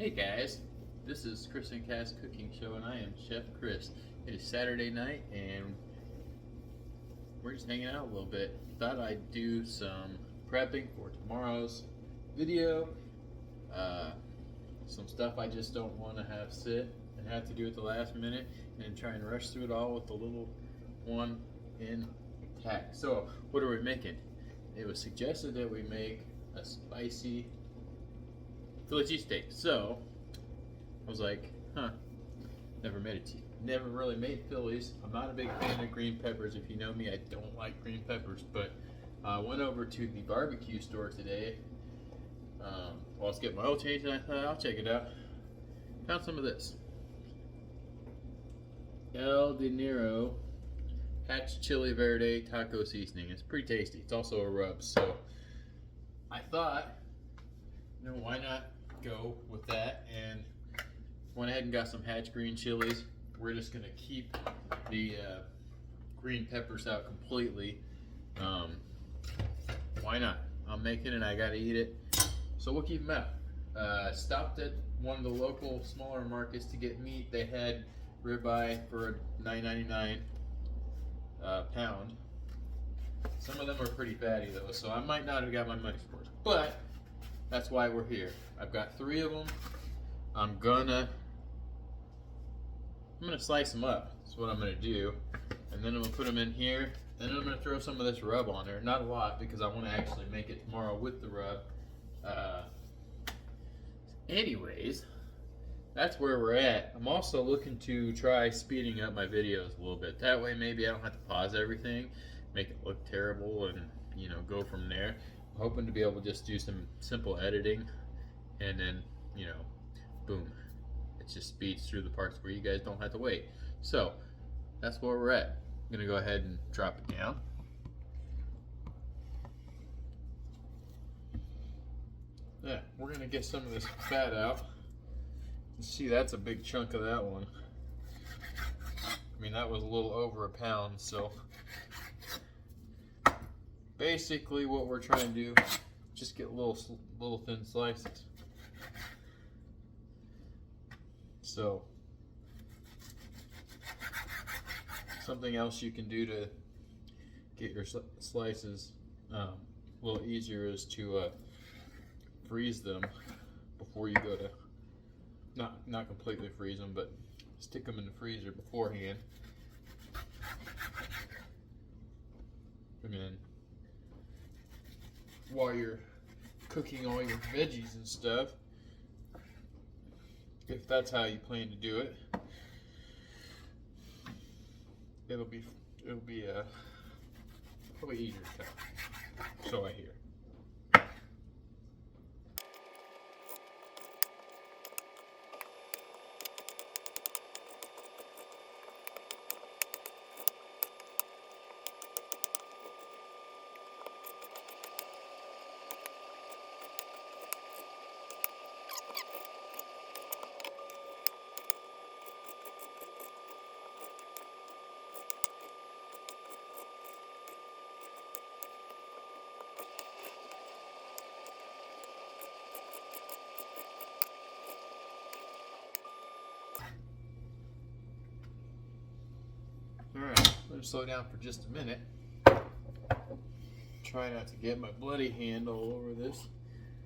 Hey guys, this is Chris and Cass Cooking Show and I am Chef Chris. It is Saturday night and we're just hanging out a little bit. Thought I'd do some prepping for tomorrow's video. Some stuff I just don't want to have sit and have to do at the last minute and try and rush through it all with the little one intact. So what are we making? It was suggested that we make a spicy Chile Cheesteak. So I was like, never really made Phillies. I'm not a big fan of green peppers. If you know me, I don't like green peppers, but I went over to the barbecue store today. While I was getting my oil change, and I thought I'll check it out. Found some of this El Dinero Hatch Chili Verde Taco Seasoning. It's pretty tasty. It's also a rub, so I thought, why not go with that, and went ahead and got some Hatch green chilies. We're just gonna keep the green peppers out completely. Why not? I'm making it, I gotta eat it, so we'll keep them out. Stopped at one of the local smaller markets to get meat. They had ribeye for $9.99 pound. Some of them are pretty fatty though, so I might not have got my money's worth, but that's why we're here. I've got 3 of them. I'm gonna slice them up. That's what I'm gonna do, and then I'm gonna put them in here. And then I'm gonna throw some of this rub on there. Not a lot, because I want to actually make it tomorrow with the rub. Anyways, that's where we're at. I'm also looking to try speeding up my videos a little bit. That way, maybe I don't have to pause everything, make it look terrible, and go from there. I'm hoping to be able to just do some simple editing, and then boom, it just speeds through the parts where you guys don't have to wait. So that's where we're at. I'm gonna go ahead and drop it down. Yeah, we're gonna get some of this fat out. You see, that's a big chunk of that one. I mean, that was a little over a pound, so basically what we're trying to do, just get little thin slices. So something else you can do to get your slices a little easier is to freeze them before you go to, not completely freeze them, but stick them in the freezer beforehand. And then while you're cooking all your veggies and stuff, if that's how you plan to do it, it'll be probably easier to cut. So I hear. Alright, let me slow down for just a minute. Try not to get my bloody hand all over this.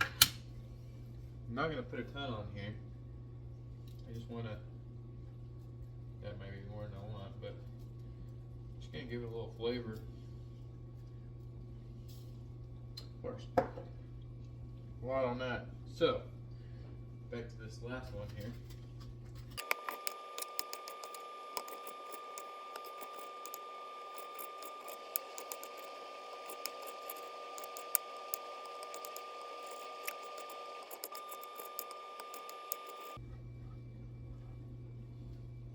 I'm not going to put a ton on here. I just want to, that might be more than I want, but just going to give it a little flavor. Of course, a lot on that. So, back to this last one here.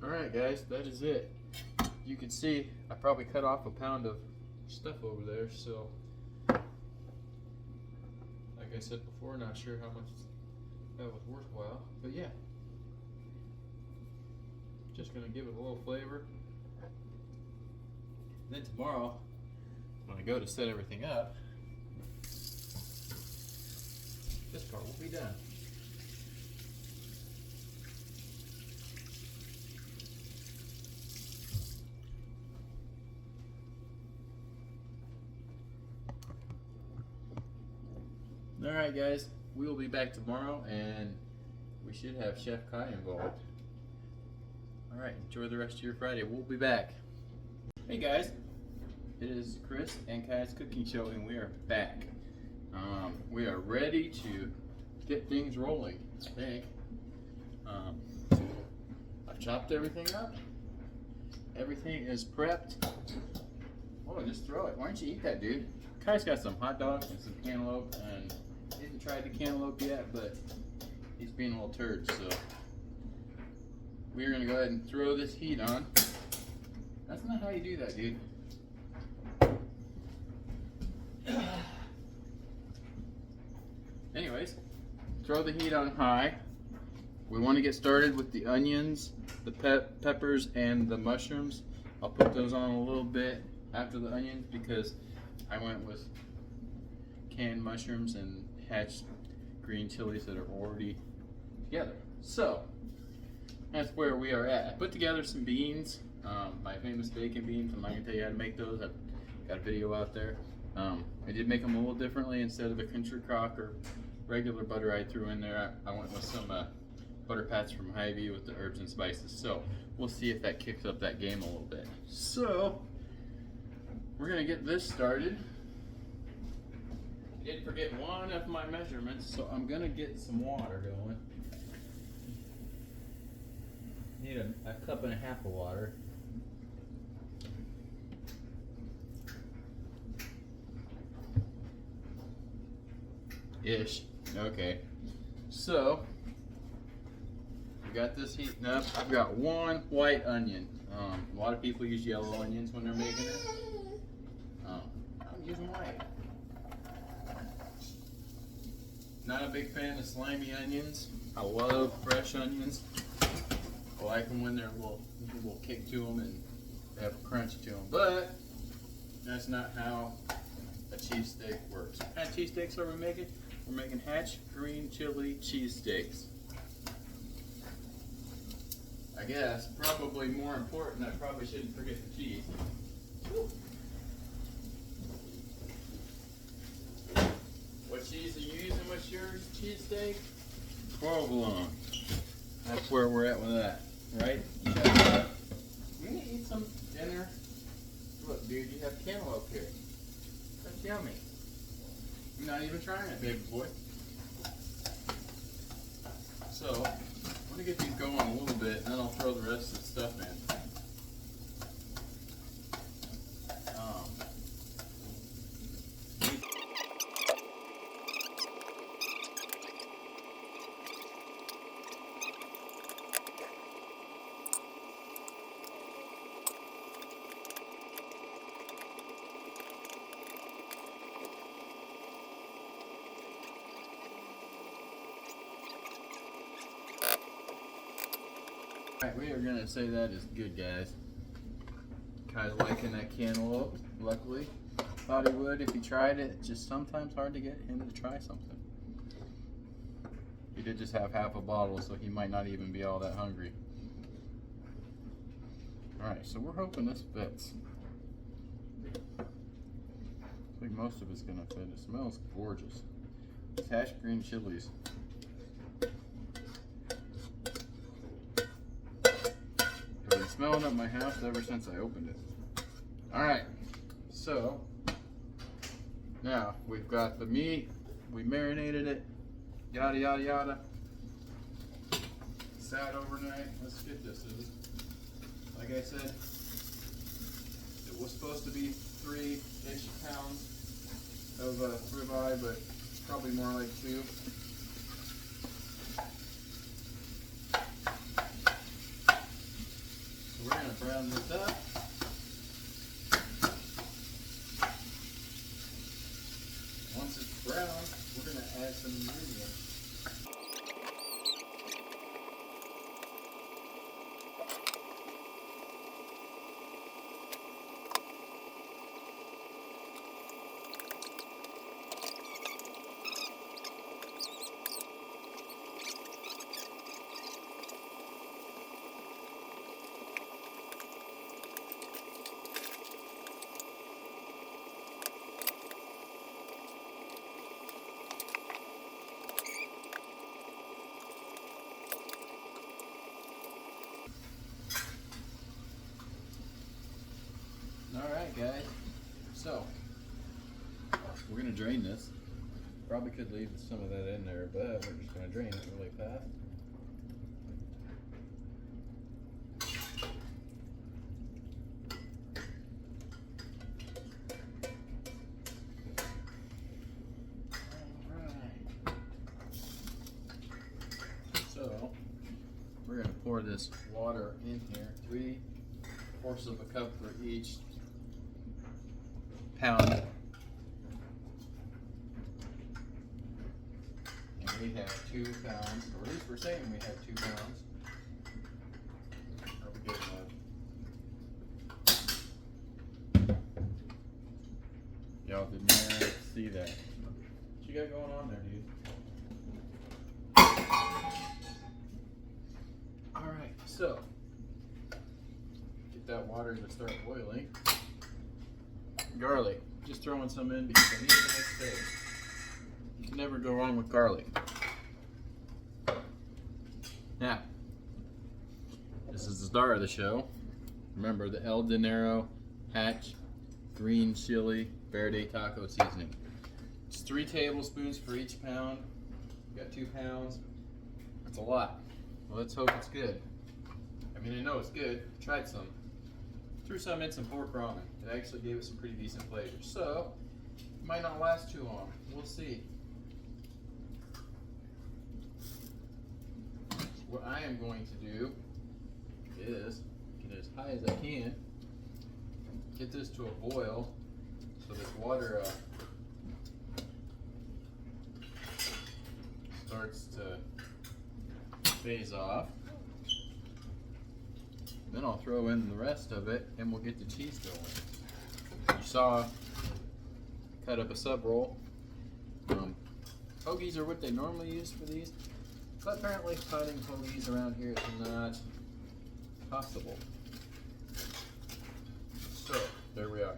Alright guys, that is it. You can see I probably cut off a pound of stuff over there, so like I said before, not sure how much that was worthwhile, but yeah, just gonna give it a little flavor. And then tomorrow when I go to set everything up, this part will be done. Alright guys, we will be back tomorrow and we should have Chef Kai involved. Alright, enjoy the rest of your Friday. We'll be back. Hey guys, it is Chris and Kai's cooking show and we are back. We are ready to get things rolling, I think. I've chopped everything up. Everything is prepped. Oh, just throw it. Why don't you eat that, dude? Kai's got some hot dogs and some cantaloupe, and he hasn't tried the cantaloupe yet, but he's being a little turd, so we're gonna go ahead and throw this heat on. That's not how you do that, dude. Anyways, throw the heat on high. We want to get started with the onions, the peppers, and the mushrooms. I'll put those on a little bit after the onions because I went with canned mushrooms and hatched green chilies that are already together. So that's where we are at. I put together some beans, my famous bacon beans. I'm not gonna tell you how to make those. I've got a video out there. I did make them a little differently. Instead of the country crock or regular butter I threw in there, I went with some butter pats from Hy-Vee with the herbs and spices. So we'll see if that kicks up that game a little bit. So we're gonna get this started. I did forget one of my measurements, so I'm gonna get some water going. Need a cup and a half of water. Ish. Okay. So we got this heating up. I've got one white onion. A lot of people use yellow onions when they're making it. I'm using white. Not a big fan of slimy onions. I love fresh onions. I like them when they're a little kick to them and they have a crunch to them. But that's not how a cheesesteak works. What kind of cheesesteaks are we making? We're making hatch green chili cheesesteaks. I guess probably more important, I probably shouldn't forget the cheese. Woo. What cheese are you using with your cheesesteak? Provolone. That's where we're at with that, right? You gonna eat some dinner? Look, dude, you have cantaloupe here. That's yummy. You're not even trying it, baby boy. So, I'm gonna get these going a little bit, and then I'll throw the rest of the stuff in. Alright, we are gonna say that is good, guys. Kai's liking that cantaloupe, luckily. Thought he would if he tried it. It's just sometimes hard to get him to try something. He did just have half a bottle, so he might not even be all that hungry. Alright, so we're hoping this fits. I think most of it's gonna fit. It smells gorgeous. It's hatch green chilies. I've been smelling up my house ever since I opened it. Alright, so now we've got the meat, we marinated it, yada yada yada. Sat overnight. Let's get this. Like I said, it was supposed to be 3-ish pounds of ribeye, but probably more like 2. We're going to brown this up. Once it's brown, we're going to add some ingredients. Alright guys, so we're gonna drain this. Probably could leave some of that in there, but we're just gonna drain it really fast. So we're going to pour this water in here, 3/4 of a cup for each pound. And we have 2 pounds, or at least we're saying we have 2 pounds. Are we good enough? Y'all did not see that. What you got going on there, dude? Alright, so get that water to start boiling. Garlic, just throwing some in because I need the next day. You can never go wrong with garlic. Now, this is the star of the show. Remember the El Dinero Hatch Green Chili Verde Taco Seasoning. It's 3 tablespoons for each pound. You got 2 pounds. That's a lot. Well, let's hope it's good. I mean, I know it's good. Tried some. Threw some in some pork ramen. It actually gave it some pretty decent flavor. So, it might not last too long. We'll see. What I am going to do is get it as high as I can. Get this to a boil so this water starts to phase off. Then I'll throw in the rest of it and we'll get the cheese going. You saw cut up a sub roll. Hoagies are what they normally use for these, but apparently finding hoagies around here is not possible. So there we are.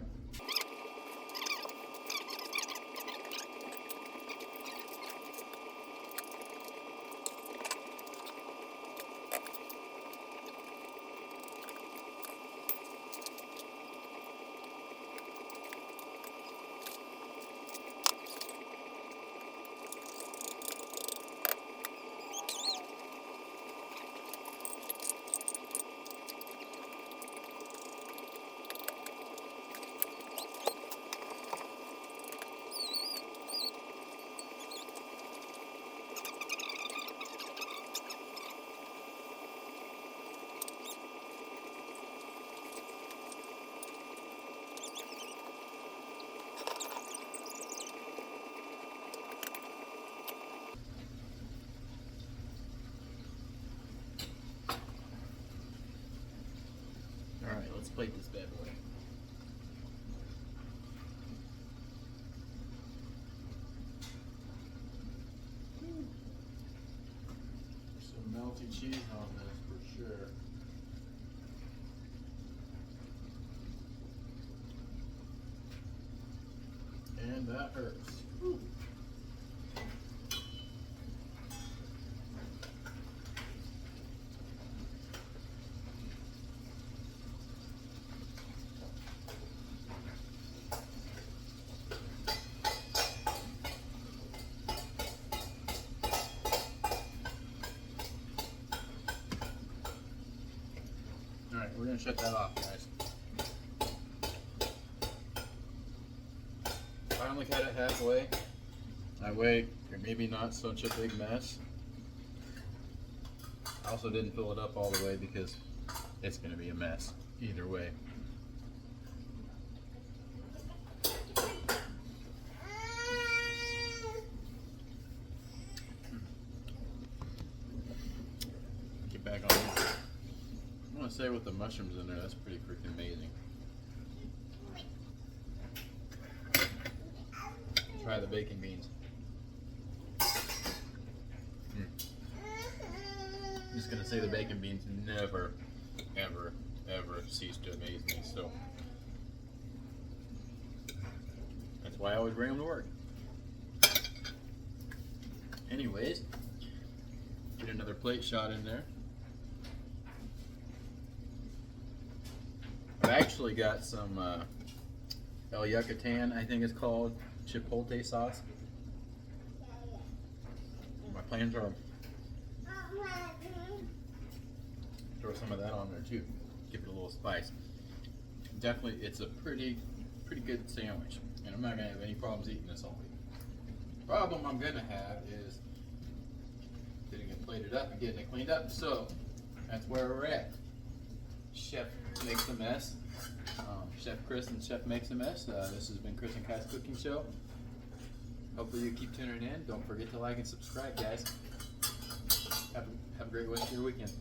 Alright, let's plate this bad boy. There's some melty cheese on this for sure. And that hurts. Whew. Alright, we're going to shut that off, guys. Finally cut it halfway. That way, you're maybe not such a big mess. I also didn't fill it up all the way because it's going to be a mess either way. Get back on this. I want to say with the mushrooms in there, that's pretty freaking amazing. Try the bacon beans. I'm just gonna say the bacon beans never, ever, ever cease to amaze me. So that's why I always bring them to work. Anyways, get another plate shot in there. I've actually got some El Yucatan, I think it's called, chipotle sauce. My plans are throw some of that on there too, give it a little spice. Definitely, it's a pretty good sandwich, and I'm not gonna have any problems eating this all week. Problem I'm gonna have is getting it plated up and getting it cleaned up. So that's where we're at. Chef makes a mess. Chef Chris and Chef Makes a Mess. This has been Chris and Kai's Cooking Show. Hopefully you keep tuning in. Don't forget to like and subscribe, guys. Have a great rest of your weekend.